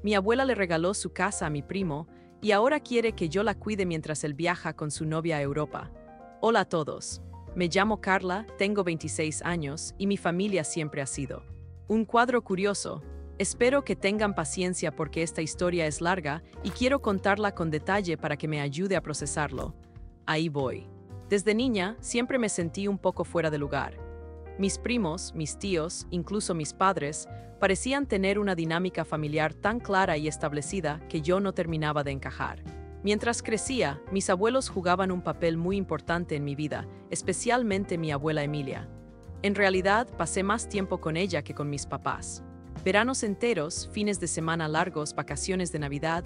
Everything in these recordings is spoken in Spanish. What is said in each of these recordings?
Mi abuela le regaló su casa a mi primo y ahora quiere que yo la cuide mientras él viaja con su novia a Europa. Hola a todos. Me llamo Carla, tengo 26 años y mi familia siempre ha sido un cuadro curioso. Espero que tengan paciencia porque esta historia es larga y quiero contarla con detalle para que me ayude a procesarlo. Ahí voy. Desde niña siempre me sentí un poco fuera de lugar. Mis primos, mis tíos, incluso mis padres, parecían tener una dinámica familiar tan clara y establecida que yo no terminaba de encajar. Mientras crecía, mis abuelos jugaban un papel muy importante en mi vida, especialmente mi abuela Emilia. En realidad, pasé más tiempo con ella que con mis papás. Veranos enteros, fines de semana largos, vacaciones de Navidad,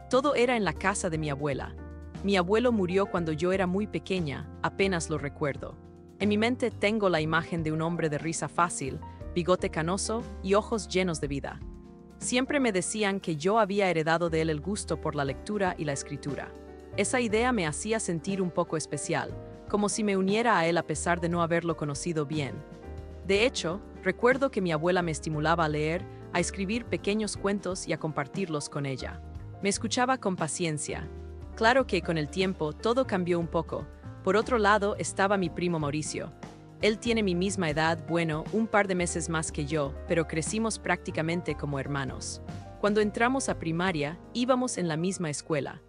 todo era en la casa de mi abuela. Mi abuelo murió cuando yo era muy pequeña, apenas lo recuerdo. En mi mente tengo la imagen de un hombre de risa fácil, bigote canoso y ojos llenos de vida. Siempre me decían que yo había heredado de él el gusto por la lectura y la escritura. Esa idea me hacía sentir un poco especial, como si me uniera a él a pesar de no haberlo conocido bien. De hecho, recuerdo que mi abuela me estimulaba a leer, a escribir pequeños cuentos y a compartirlos con ella. Me escuchaba con paciencia. Claro que con el tiempo todo cambió un poco. Por otro lado estaba mi primo Mauricio. Él tiene mi misma edad, bueno, un par de meses más que yo, pero crecimos prácticamente como hermanos. Cuando entramos a primaria, íbamos en la misma escuela.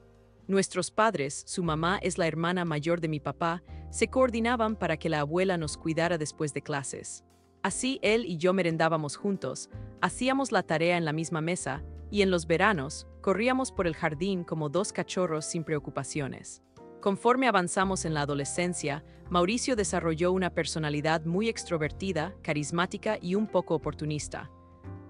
Nuestros padres, su mamá es la hermana mayor de mi papá, se coordinaban para que la abuela nos cuidara después de clases. Así él y yo merendábamos juntos, hacíamos la tarea en la misma mesa, y en los veranos, corríamos por el jardín como dos cachorros sin preocupaciones. Conforme avanzamos en la adolescencia, Mauricio desarrolló una personalidad muy extrovertida, carismática y un poco oportunista.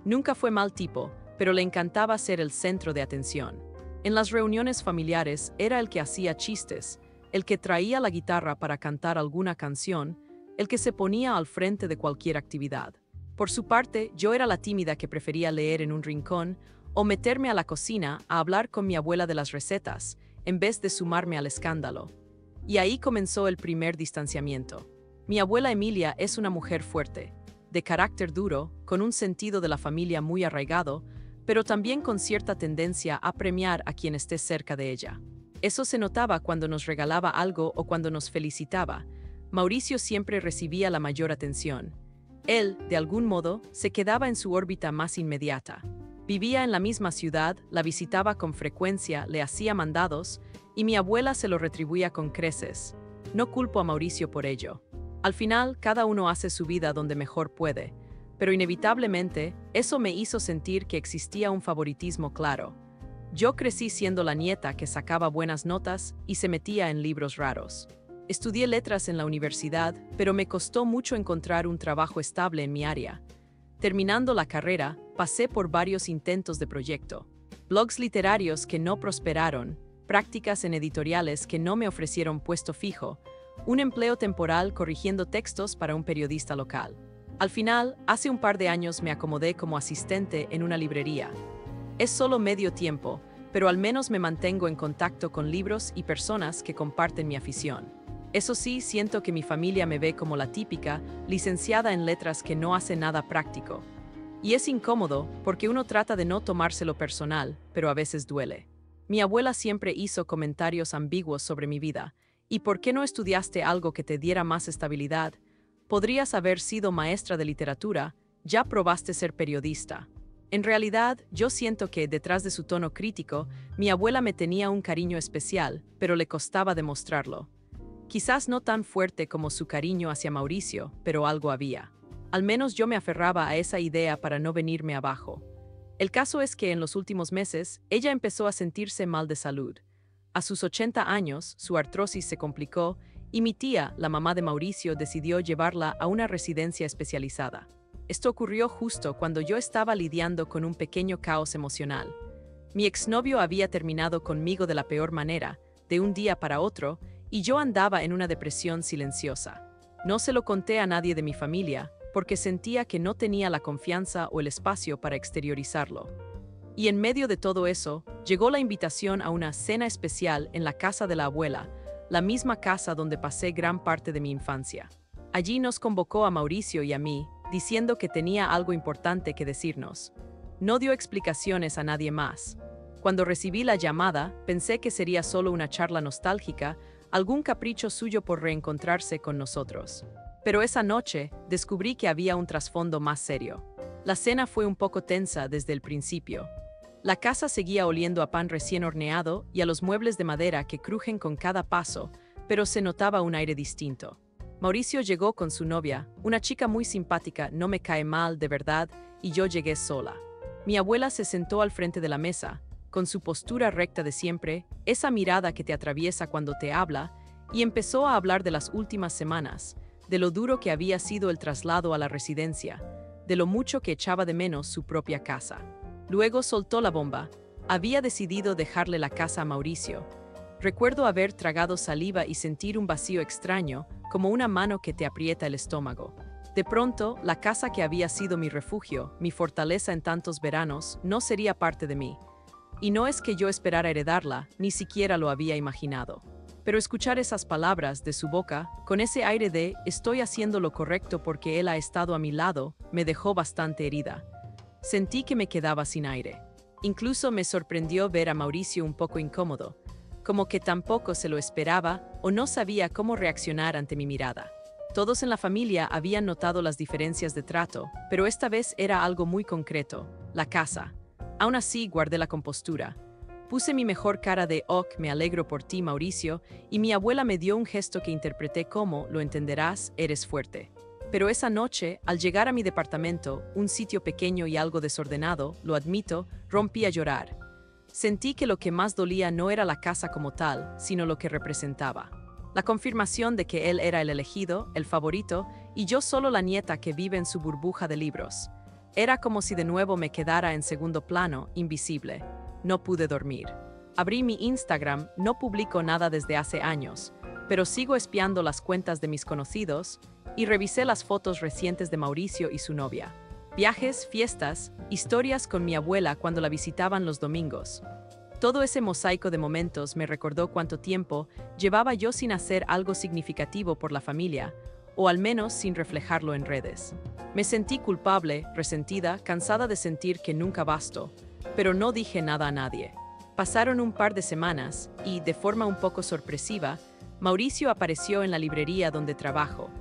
Nunca fue mal tipo, pero le encantaba ser el centro de atención. En las reuniones familiares era el que hacía chistes, el que traía la guitarra para cantar alguna canción, el que se ponía al frente de cualquier actividad. Por su parte, yo era la tímida que prefería leer en un rincón o meterme a la cocina a hablar con mi abuela de las recetas, en vez de sumarme al escándalo. Y ahí comenzó el primer distanciamiento. Mi abuela Emilia es una mujer fuerte, de carácter duro, con un sentido de la familia muy arraigado, pero también con cierta tendencia a premiar a quien esté cerca de ella. Eso se notaba cuando nos regalaba algo o cuando nos felicitaba. Mauricio siempre recibía la mayor atención. Él, de algún modo, se quedaba en su órbita más inmediata. Vivía en la misma ciudad, la visitaba con frecuencia, le hacía mandados, y mi abuela se lo retribuía con creces. No culpo a Mauricio por ello. Al final, cada uno hace su vida donde mejor puede, pero inevitablemente, eso me hizo sentir que existía un favoritismo claro. Yo crecí siendo la nieta que sacaba buenas notas y se metía en libros raros. Estudié letras en la universidad, pero me costó mucho encontrar un trabajo estable en mi área. Terminando la carrera, pasé por varios intentos de proyecto. Blogs literarios que no prosperaron, prácticas en editoriales que no me ofrecieron puesto fijo, un empleo temporal corrigiendo textos para un periodista local. Al final, hace un par de años me acomodé como asistente en una librería. Es solo medio tiempo, pero al menos me mantengo en contacto con libros y personas que comparten mi afición. Eso sí, siento que mi familia me ve como la típica, licenciada en letras que no hace nada práctico. Y es incómodo, porque uno trata de no tomárselo personal, pero a veces duele. Mi abuela siempre hizo comentarios ambiguos sobre mi vida. ¿Y por qué no estudiaste algo que te diera más estabilidad? Podrías haber sido maestra de literatura, ya probaste ser periodista. En realidad, yo siento que, detrás de su tono crítico, mi abuela me tenía un cariño especial, pero le costaba demostrarlo. Quizás no tan fuerte como su cariño hacia Mauricio, pero algo había. Al menos yo me aferraba a esa idea para no venirme abajo. El caso es que en los últimos meses, ella empezó a sentirse mal de salud. A sus 80 años, su artrosis se complicó y mi tía, la mamá de Mauricio, decidió llevarla a una residencia especializada. Esto ocurrió justo cuando yo estaba lidiando con un pequeño caos emocional. Mi exnovio había terminado conmigo de la peor manera, de un día para otro, y yo andaba en una depresión silenciosa. No se lo conté a nadie de mi familia, porque sentía que no tenía la confianza o el espacio para exteriorizarlo. Y en medio de todo eso, llegó la invitación a una cena especial en la casa de la abuela, la misma casa donde pasé gran parte de mi infancia. Allí nos convocó a Mauricio y a mí, diciendo que tenía algo importante que decirnos. No dio explicaciones a nadie más. Cuando recibí la llamada, pensé que sería solo una charla nostálgica, algún capricho suyo por reencontrarse con nosotros. Pero esa noche descubrí que había un trasfondo más serio. La cena fue un poco tensa desde el principio. La casa seguía oliendo a pan recién horneado y a los muebles de madera que crujen con cada paso, pero se notaba un aire distinto. Mauricio llegó con su novia, una chica muy simpática, no me cae mal, de verdad, y yo llegué sola. Mi abuela se sentó al frente de la mesa, con su postura recta de siempre, esa mirada que te atraviesa cuando te habla, y empezó a hablar de las últimas semanas, de lo duro que había sido el traslado a la residencia, de lo mucho que echaba de menos su propia casa. Luego soltó la bomba. Había decidido dejarle la casa a Mauricio. Recuerdo haber tragado saliva y sentir un vacío extraño, como una mano que te aprieta el estómago. De pronto, la casa que había sido mi refugio, mi fortaleza en tantos veranos, no sería parte de mí. Y no es que yo esperara heredarla, ni siquiera lo había imaginado. Pero escuchar esas palabras de su boca, con ese aire de «estoy haciendo lo correcto porque él ha estado a mi lado», me dejó bastante herida. Sentí que me quedaba sin aire. Incluso me sorprendió ver a Mauricio un poco incómodo, como que tampoco se lo esperaba o no sabía cómo reaccionar ante mi mirada. Todos en la familia habían notado las diferencias de trato, pero esta vez era algo muy concreto: la casa. Aún así, guardé la compostura. Puse mi mejor cara de «Ok, me alegro por ti, Mauricio», y mi abuela me dio un gesto que interpreté como «lo entenderás, eres fuerte». Pero esa noche, al llegar a mi departamento, un sitio pequeño y algo desordenado, lo admito, rompí a llorar. Sentí que lo que más dolía no era la casa como tal, sino lo que representaba. La confirmación de que él era el elegido, el favorito, y yo solo la nieta que vive en su burbuja de libros. Era como si de nuevo me quedara en segundo plano, invisible. No pude dormir. Abrí mi Instagram, no publico nada desde hace años, pero sigo espiando las cuentas de mis conocidos y revisé las fotos recientes de Mauricio y su novia. Viajes, fiestas, historias con mi abuela cuando la visitaban los domingos. Todo ese mosaico de momentos me recordó cuánto tiempo llevaba yo sin hacer algo significativo por la familia, o al menos sin reflejarlo en redes. Me sentí culpable, resentida, cansada de sentir que nunca basto, pero no dije nada a nadie. Pasaron un par de semanas y, de forma un poco sorpresiva, Mauricio apareció en la librería donde trabajo,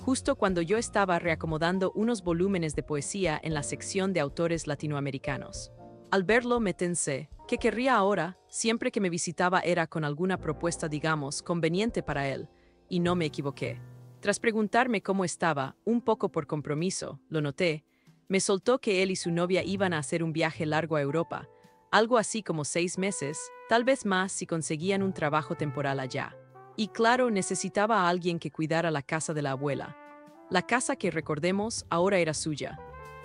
justo cuando yo estaba reacomodando unos volúmenes de poesía en la sección de autores latinoamericanos. Al verlo me tensé. ¿Qué querría ahora? Siempre que me visitaba era con alguna propuesta, digamos, conveniente para él, y no me equivoqué. Tras preguntarme cómo estaba, un poco por compromiso, lo noté, me soltó que él y su novia iban a hacer un viaje largo a Europa, algo así como 6 meses, tal vez más si conseguían un trabajo temporal allá. Y claro, necesitaba a alguien que cuidara la casa de la abuela. La casa que, recordemos, ahora era suya.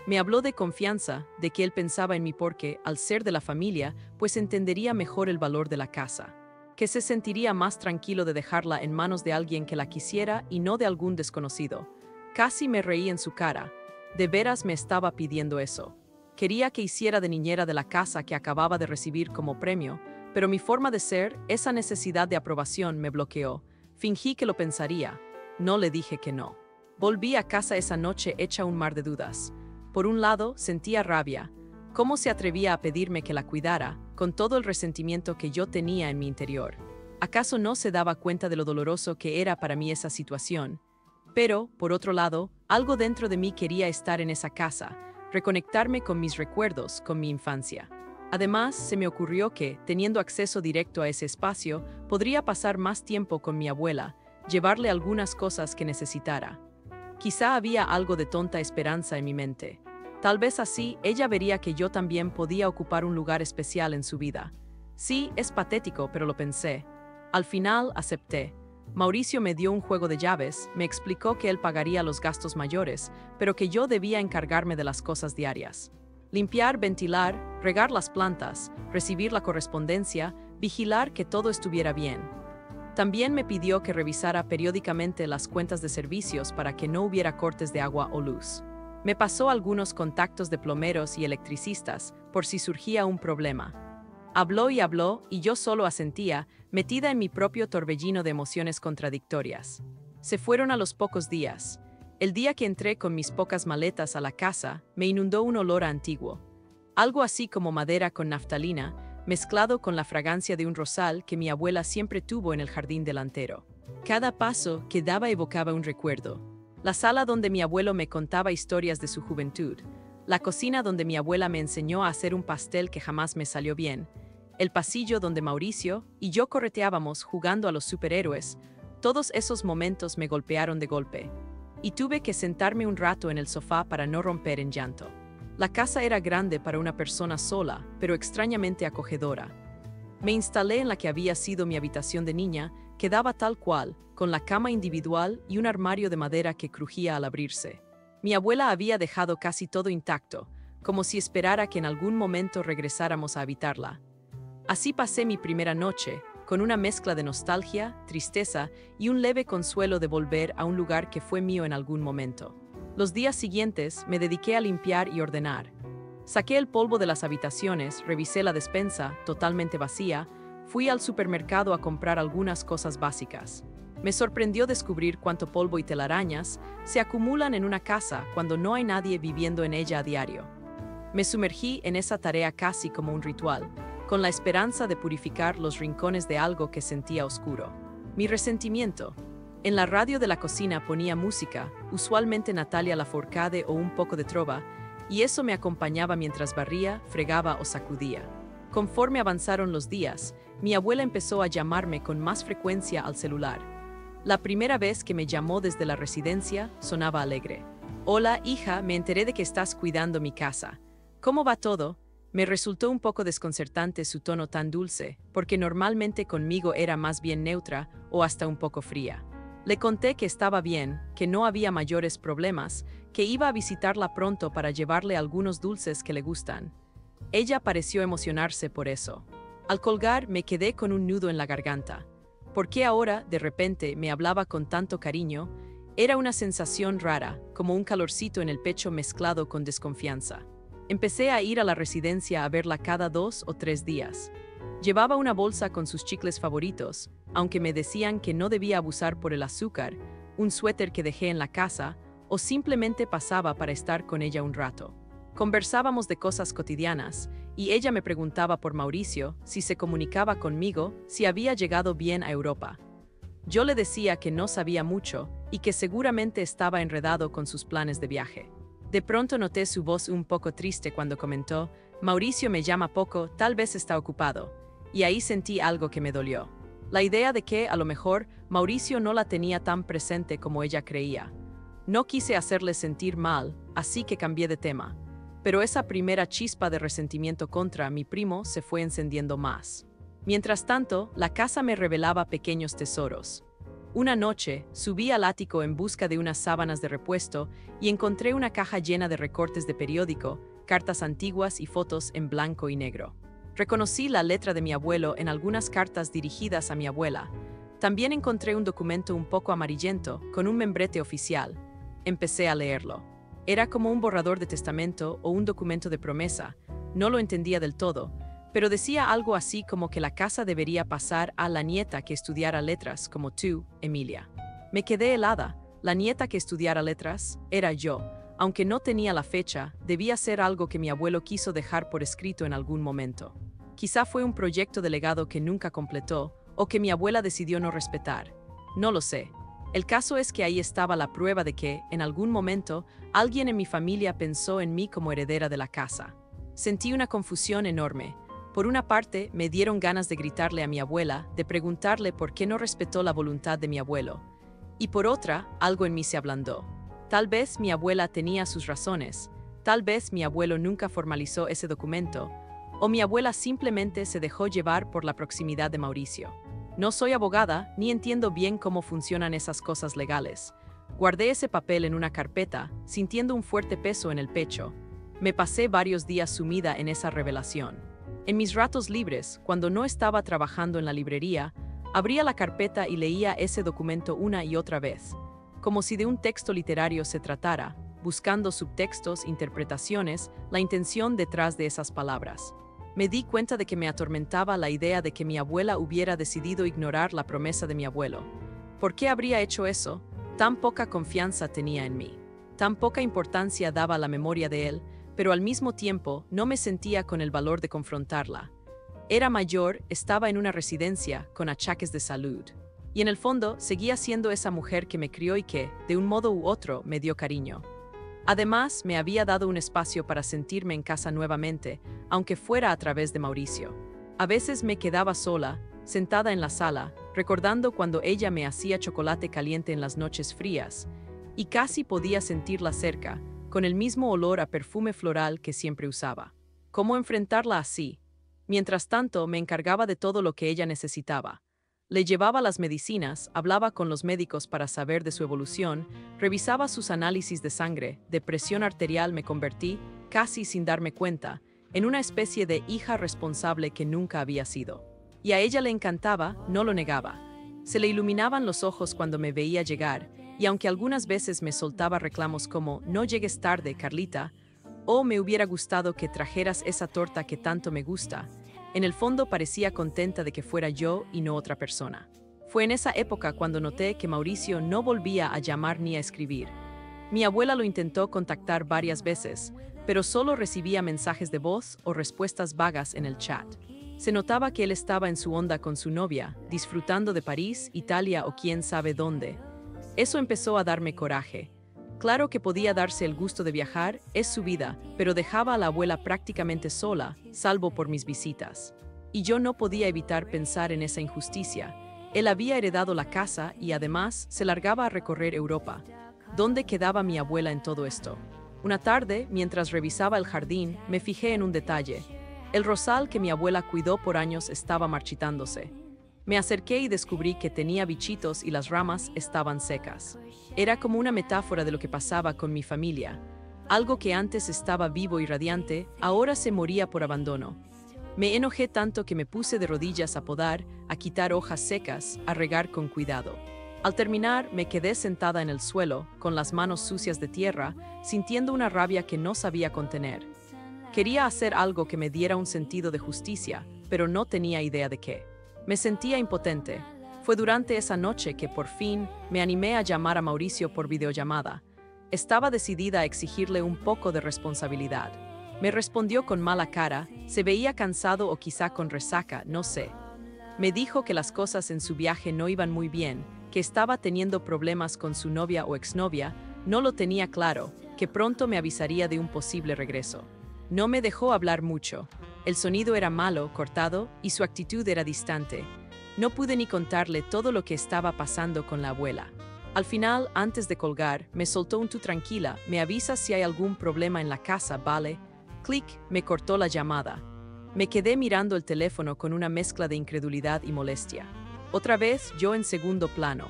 Me habló de confianza, de que él pensaba en mí porque, al ser de la familia, pues entendería mejor el valor de la casa. Que se sentiría más tranquilo de dejarla en manos de alguien que la quisiera y no de algún desconocido. Casi me reí en su cara. De veras me estaba pidiendo eso. Quería que hiciera de niñera de la casa que acababa de recibir como premio, pero mi forma de ser, esa necesidad de aprobación, me bloqueó. Fingí que lo pensaría. No le dije que no. Volví a casa esa noche hecha un mar de dudas. Por un lado, sentía rabia. ¿Cómo se atrevía a pedirme que la cuidara, con todo el resentimiento que yo tenía en mi interior? ¿Acaso no se daba cuenta de lo doloroso que era para mí esa situación? Pero, por otro lado, algo dentro de mí quería estar en esa casa, reconectarme con mis recuerdos, con mi infancia. Además, se me ocurrió que, teniendo acceso directo a ese espacio, podría pasar más tiempo con mi abuela, llevarle algunas cosas que necesitara. Quizá había algo de tonta esperanza en mi mente. Tal vez así ella vería que yo también podía ocupar un lugar especial en su vida. Sí, es patético, pero lo pensé. Al final acepté. Mauricio me dio un juego de llaves, me explicó que él pagaría los gastos mayores, pero que yo debía encargarme de las cosas diarias. Limpiar, ventilar, regar las plantas, recibir la correspondencia, vigilar que todo estuviera bien. También me pidió que revisara periódicamente las cuentas de servicios para que no hubiera cortes de agua o luz. Me pasó algunos contactos de plomeros y electricistas por si surgía un problema. Habló y yo solo asentía, metida en mi propio torbellino de emociones contradictorias. Se fueron a los pocos días. El día que entré con mis pocas maletas a la casa, me inundó un olor a antiguo. algo así como madera con naftalina, mezclado con la fragancia de un rosal que mi abuela siempre tuvo en el jardín delantero. Cada paso que daba evocaba un recuerdo. La sala donde mi abuelo me contaba historias de su juventud, la cocina donde mi abuela me enseñó a hacer un pastel que jamás me salió bien, el pasillo donde Mauricio y yo correteábamos jugando a los superhéroes, todos esos momentos me golpearon de golpe, y tuve que sentarme un rato en el sofá para no romper en llanto. La casa era grande para una persona sola, pero extrañamente acogedora. Me instalé en la que había sido mi habitación de niña, que daba tal cual, con la cama individual y un armario de madera que crujía al abrirse. Mi abuela había dejado casi todo intacto, como si esperara que en algún momento regresáramos a habitarla. Así pasé mi primera noche, con una mezcla de nostalgia, tristeza y un leve consuelo de volver a un lugar que fue mío en algún momento. Los días siguientes me dediqué a limpiar y ordenar. Saqué el polvo de las habitaciones, revisé la despensa, totalmente vacía, fui al supermercado a comprar algunas cosas básicas. Me sorprendió descubrir cuánto polvo y telarañas se acumulan en una casa cuando no hay nadie viviendo en ella a diario. Me sumergí en esa tarea casi como un ritual, con la esperanza de purificar los rincones de algo que sentía oscuro. Mi resentimiento. En la radio de la cocina ponía música, usualmente Natalia Lafourcade o un poco de trova, y eso me acompañaba mientras barría, fregaba o sacudía. Conforme avanzaron los días, mi abuela empezó a llamarme con más frecuencia al celular. La primera vez que me llamó desde la residencia, sonaba alegre. «Hola, hija, me enteré de que estás cuidando mi casa. ¿Cómo va todo?» Me resultó un poco desconcertante su tono tan dulce, porque normalmente conmigo era más bien neutra o hasta un poco fría. Le conté que estaba bien, que no había mayores problemas, que iba a visitarla pronto para llevarle algunos dulces que le gustan. Ella pareció emocionarse por eso. Al colgar, me quedé con un nudo en la garganta. ¿Por qué ahora, de repente, me hablaba con tanto cariño? Era una sensación rara, como un calorcito en el pecho mezclado con desconfianza. Empecé a ir a la residencia a verla cada 2 o 3 días. Llevaba una bolsa con sus chicles favoritos, aunque me decían que no debía abusar por el azúcar, un suéter que dejé en la casa, o simplemente pasaba para estar con ella un rato. Conversábamos de cosas cotidianas, y ella me preguntaba por Mauricio, si se comunicaba conmigo, si había llegado bien a Europa. Yo le decía que no sabía mucho, y que seguramente estaba enredado con sus planes de viaje. De pronto noté su voz un poco triste cuando comentó: «Mauricio me llama poco, tal vez está ocupado», y ahí sentí algo que me dolió. La idea de que, a lo mejor, Mauricio no la tenía tan presente como ella creía. No quise hacerle sentir mal, así que cambié de tema. Pero esa primera chispa de resentimiento contra mi primo se fue encendiendo más. Mientras tanto, la casa me revelaba pequeños tesoros. Una noche, subí al ático en busca de unas sábanas de repuesto y encontré una caja llena de recortes de periódico, cartas antiguas y fotos en blanco y negro. Reconocí la letra de mi abuelo en algunas cartas dirigidas a mi abuela. También encontré un documento un poco amarillento, con un membrete oficial. Empecé a leerlo. Era como un borrador de testamento o un documento de promesa. No lo entendía del todo, pero decía algo así como que la casa debería pasar a la nieta que estudiara letras, como tú, Emilia. Me quedé helada. La nieta que estudiara letras era yo. Aunque no tenía la fecha, debía ser algo que mi abuelo quiso dejar por escrito en algún momento. Quizá fue un proyecto de legado que nunca completó, o que mi abuela decidió no respetar. No lo sé. El caso es que ahí estaba la prueba de que, en algún momento, alguien en mi familia pensó en mí como heredera de la casa. Sentí una confusión enorme. Por una parte, me dieron ganas de gritarle a mi abuela, de preguntarle por qué no respetó la voluntad de mi abuelo. Y por otra, algo en mí se ablandó. Tal vez mi abuela tenía sus razones, tal vez mi abuelo nunca formalizó ese documento, o mi abuela simplemente se dejó llevar por la proximidad de Mauricio. No soy abogada, ni entiendo bien cómo funcionan esas cosas legales. Guardé ese papel en una carpeta, sintiendo un fuerte peso en el pecho. Me pasé varios días sumida en esa revelación. En mis ratos libres, cuando no estaba trabajando en la librería, abría la carpeta y leía ese documento una y otra vez, como si de un texto literario se tratara, buscando subtextos, interpretaciones, la intención detrás de esas palabras. Me di cuenta de que me atormentaba la idea de que mi abuela hubiera decidido ignorar la promesa de mi abuelo. ¿Por qué habría hecho eso? Tan poca confianza tenía en mí. Tan poca importancia daba a la memoria de él, pero al mismo tiempo no me sentía con el valor de confrontarla. Era mayor, estaba en una residencia, con achaques de salud. Y en el fondo, seguía siendo esa mujer que me crió y que, de un modo u otro, me dio cariño. Además, me había dado un espacio para sentirme en casa nuevamente, aunque fuera a través de Mauricio. A veces me quedaba sola, sentada en la sala, recordando cuando ella me hacía chocolate caliente en las noches frías, y casi podía sentirla cerca, con el mismo olor a perfume floral que siempre usaba. ¿Cómo enfrentarla así? Mientras tanto, me encargaba de todo lo que ella necesitaba. Le llevaba las medicinas, hablaba con los médicos para saber de su evolución, revisaba sus análisis de sangre, de presión arterial. Me convertí, casi sin darme cuenta, en una especie de hija responsable que nunca había sido. Y a ella le encantaba, no lo negaba. Se le iluminaban los ojos cuando me veía llegar, y aunque algunas veces me soltaba reclamos como «No llegues tarde, Carlita», o «Me hubiera gustado que trajeras esa torta que tanto me gusta», en el fondo parecía contenta de que fuera yo y no otra persona. Fue en esa época cuando noté que Mauricio no volvía a llamar ni a escribir. Mi abuela lo intentó contactar varias veces, pero solo recibía mensajes de voz o respuestas vagas en el chat. Se notaba que él estaba en su onda con su novia, disfrutando de París, Italia o quién sabe dónde. Eso empezó a darme coraje. Claro que podía darse el gusto de viajar, es su vida, pero dejaba a la abuela prácticamente sola, salvo por mis visitas. Y yo no podía evitar pensar en esa injusticia. Él había heredado la casa y además se largaba a recorrer Europa. ¿Dónde quedaba mi abuela en todo esto? Una tarde, mientras revisaba el jardín, me fijé en un detalle. El rosal que mi abuela cuidó por años estaba marchitándose. Me acerqué y descubrí que tenía bichitos y las ramas estaban secas. Era como una metáfora de lo que pasaba con mi familia. Algo que antes estaba vivo y radiante, ahora se moría por abandono. Me enojé tanto que me puse de rodillas a podar, a quitar hojas secas, a regar con cuidado. Al terminar, me quedé sentada en el suelo, con las manos sucias de tierra, sintiendo una rabia que no sabía contener. Quería hacer algo que me diera un sentido de justicia, pero no tenía idea de qué. Me sentía impotente. Fue durante esa noche que por fin me animé a llamar a Mauricio por videollamada. Estaba decidida a exigirle un poco de responsabilidad. Me respondió con mala cara, se veía cansado o quizá con resaca, no sé. Me dijo que las cosas en su viaje no iban muy bien, que estaba teniendo problemas con su novia o exnovia, no lo tenía claro, que pronto me avisaría de un posible regreso. No me dejó hablar mucho. El sonido era malo, cortado, y su actitud era distante. No pude ni contarle todo lo que estaba pasando con la abuela. Al final, antes de colgar, me soltó un «Tú tranquila, me avisas si hay algún problema en la casa, ¿vale?» Clic, me cortó la llamada. Me quedé mirando el teléfono con una mezcla de incredulidad y molestia. Otra vez, yo en segundo plano.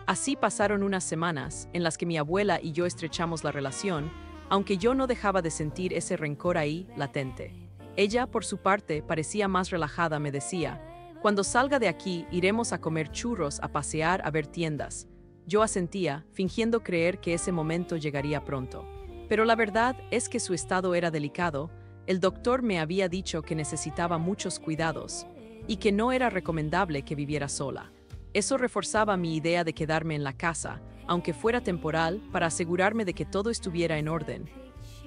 Así pasaron unas semanas, en las que mi abuela y yo estrechamos la relación, aunque yo no dejaba de sentir ese rencor ahí, latente. Ella, por su parte, parecía más relajada, me decía, «Cuando salga de aquí, iremos a comer churros, a pasear, a ver tiendas». Yo asentía, fingiendo creer que ese momento llegaría pronto. Pero la verdad es que su estado era delicado, el doctor me había dicho que necesitaba muchos cuidados, y que no era recomendable que viviera sola. Eso reforzaba mi idea de quedarme en la casa, aunque fuera temporal, para asegurarme de que todo estuviera en orden.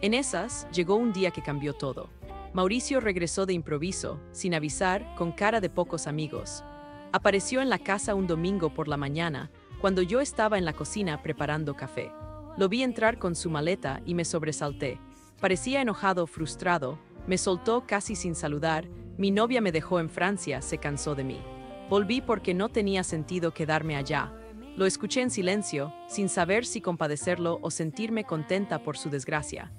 En esas, llegó un día que cambió todo. Mauricio regresó de improviso, sin avisar, con cara de pocos amigos. Apareció en la casa un domingo por la mañana, cuando yo estaba en la cocina preparando café. Lo vi entrar con su maleta y me sobresalté. Parecía enojado, frustrado, me soltó casi sin saludar, mi novia me dejó en Francia, se cansó de mí. Volví porque no tenía sentido quedarme allá. Lo escuché en silencio, sin saber si compadecerlo o sentirme contenta por su desgracia.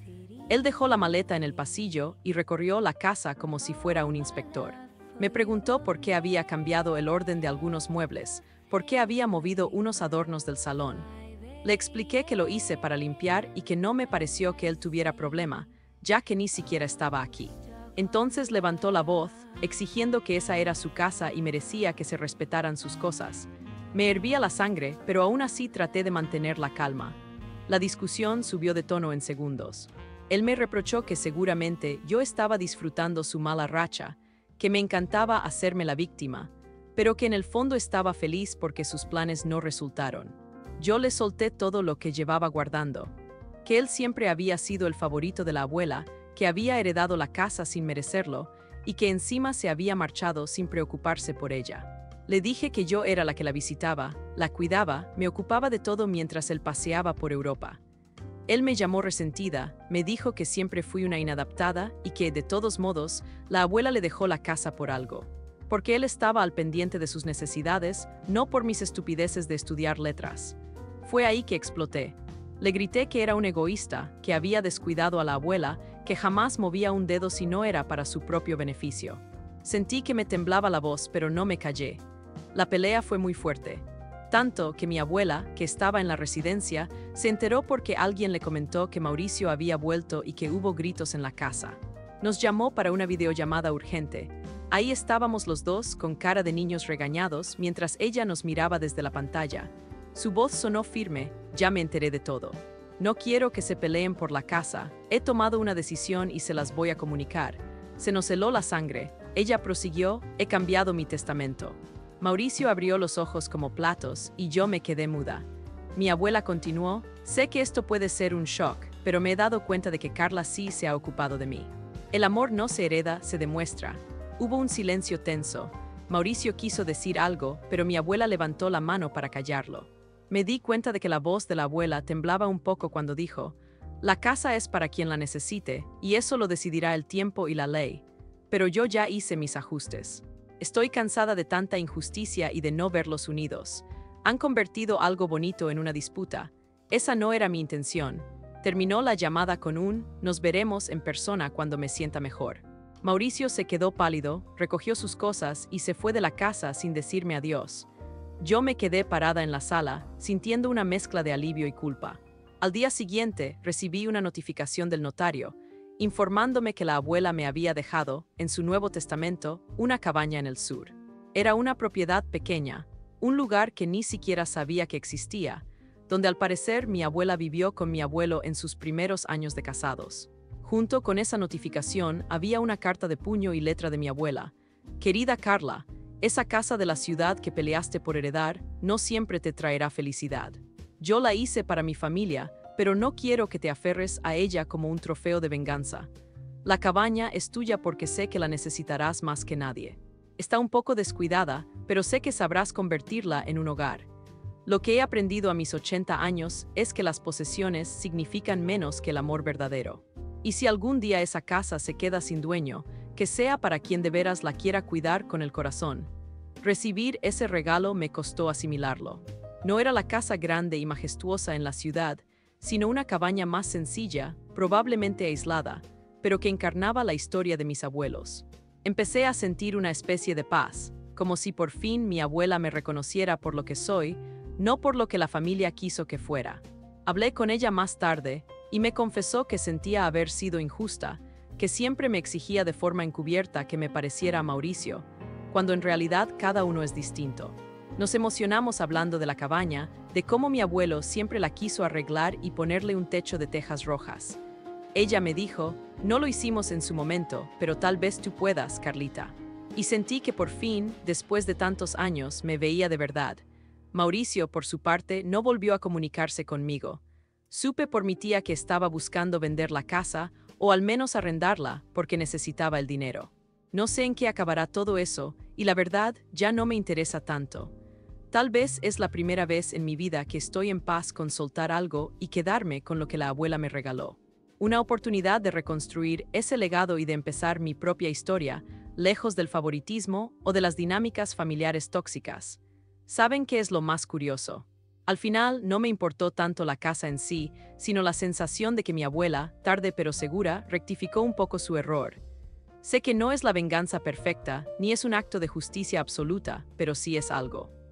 Él dejó la maleta en el pasillo y recorrió la casa como si fuera un inspector. Me preguntó por qué había cambiado el orden de algunos muebles, por qué había movido unos adornos del salón. Le expliqué que lo hice para limpiar y que no me pareció que él tuviera problema, ya que ni siquiera estaba aquí. Entonces levantó la voz, exigiendo que esa era su casa y merecía que se respetaran sus cosas. Me hervía la sangre, pero aún así traté de mantener la calma. La discusión subió de tono en segundos. Él me reprochó que seguramente yo estaba disfrutando su mala racha, que me encantaba hacerme la víctima, pero que en el fondo estaba feliz porque sus planes no resultaron. Yo le solté todo lo que llevaba guardando, que él siempre había sido el favorito de la abuela, que había heredado la casa sin merecerlo y que encima se había marchado sin preocuparse por ella. Le dije que yo era la que la visitaba, la cuidaba, me ocupaba de todo mientras él paseaba por Europa. Él me llamó resentida, me dijo que siempre fui una inadaptada y que, de todos modos, la abuela le dejó la casa por algo. Porque él estaba al pendiente de sus necesidades, no por mis estupideces de estudiar letras. Fue ahí que exploté. Le grité que era un egoísta, que había descuidado a la abuela, que jamás movía un dedo si no era para su propio beneficio. Sentí que me temblaba la voz, pero no me callé. La pelea fue muy fuerte. Tanto que mi abuela, que estaba en la residencia, se enteró porque alguien le comentó que Mauricio había vuelto y que hubo gritos en la casa. Nos llamó para una videollamada urgente. Ahí estábamos los dos con cara de niños regañados mientras ella nos miraba desde la pantalla. Su voz sonó firme, ya me enteré de todo. No quiero que se peleen por la casa, he tomado una decisión y se las voy a comunicar. Se nos heló la sangre, ella prosiguió, he cambiado mi testamento. Mauricio abrió los ojos como platos y yo me quedé muda. Mi abuela continuó, sé que esto puede ser un shock, pero me he dado cuenta de que Carla sí se ha ocupado de mí. El amor no se hereda, se demuestra. Hubo un silencio tenso. Mauricio quiso decir algo, pero mi abuela levantó la mano para callarlo. Me di cuenta de que la voz de la abuela temblaba un poco cuando dijo, la casa es para quien la necesite, y eso lo decidirá el tiempo y la ley. Pero yo ya hice mis ajustes. Estoy cansada de tanta injusticia y de no verlos unidos. Han convertido algo bonito en una disputa. Esa no era mi intención. Terminó la llamada con un, nos veremos en persona cuando me sienta mejor. Mauricio se quedó pálido, recogió sus cosas y se fue de la casa sin decirme adiós. Yo me quedé parada en la sala, sintiendo una mezcla de alivio y culpa. Al día siguiente, recibí una notificación del notario, informándome que la abuela me había dejado, en su nuevo testamento, una cabaña en el sur. Era una propiedad pequeña, un lugar que ni siquiera sabía que existía, donde al parecer mi abuela vivió con mi abuelo en sus primeros años de casados. Junto con esa notificación había una carta de puño y letra de mi abuela. Querida Carla, esa casa de la ciudad que peleaste por heredar no siempre te traerá felicidad. Yo la hice para mi familia, pero no quiero que te aferres a ella como un trofeo de venganza. La cabaña es tuya porque sé que la necesitarás más que nadie. Está un poco descuidada, pero sé que sabrás convertirla en un hogar. Lo que he aprendido a mis 80 años es que las posesiones significan menos que el amor verdadero. Y si algún día esa casa se queda sin dueño, que sea para quien de veras la quiera cuidar con el corazón. Recibir ese regalo me costó asimilarlo. No era la casa grande y majestuosa en la ciudad, sino una cabaña más sencilla, probablemente aislada, pero que encarnaba la historia de mis abuelos. Empecé a sentir una especie de paz, como si por fin mi abuela me reconociera por lo que soy, no por lo que la familia quiso que fuera. Hablé con ella más tarde, y me confesó que sentía haber sido injusta, que siempre me exigía de forma encubierta que me pareciera a Mauricio, cuando en realidad cada uno es distinto. Nos emocionamos hablando de la cabaña, de cómo mi abuelo siempre la quiso arreglar y ponerle un techo de tejas rojas. Ella me dijo, no lo hicimos en su momento, pero tal vez tú puedas, Carlita. Y sentí que por fin, después de tantos años, me veía de verdad. Mauricio, por su parte, no volvió a comunicarse conmigo. Supe por mi tía que estaba buscando vender la casa, o al menos arrendarla, porque necesitaba el dinero. No sé en qué acabará todo eso, y la verdad, ya no me interesa tanto. Tal vez es la primera vez en mi vida que estoy en paz con soltar algo y quedarme con lo que la abuela me regaló. Una oportunidad de reconstruir ese legado y de empezar mi propia historia, lejos del favoritismo o de las dinámicas familiares tóxicas. ¿Saben qué es lo más curioso? Al final no me importó tanto la casa en sí, sino la sensación de que mi abuela, tarde pero segura, rectificó un poco su error. Sé que no es la venganza perfecta, ni es un acto de justicia absoluta, pero sí es algo.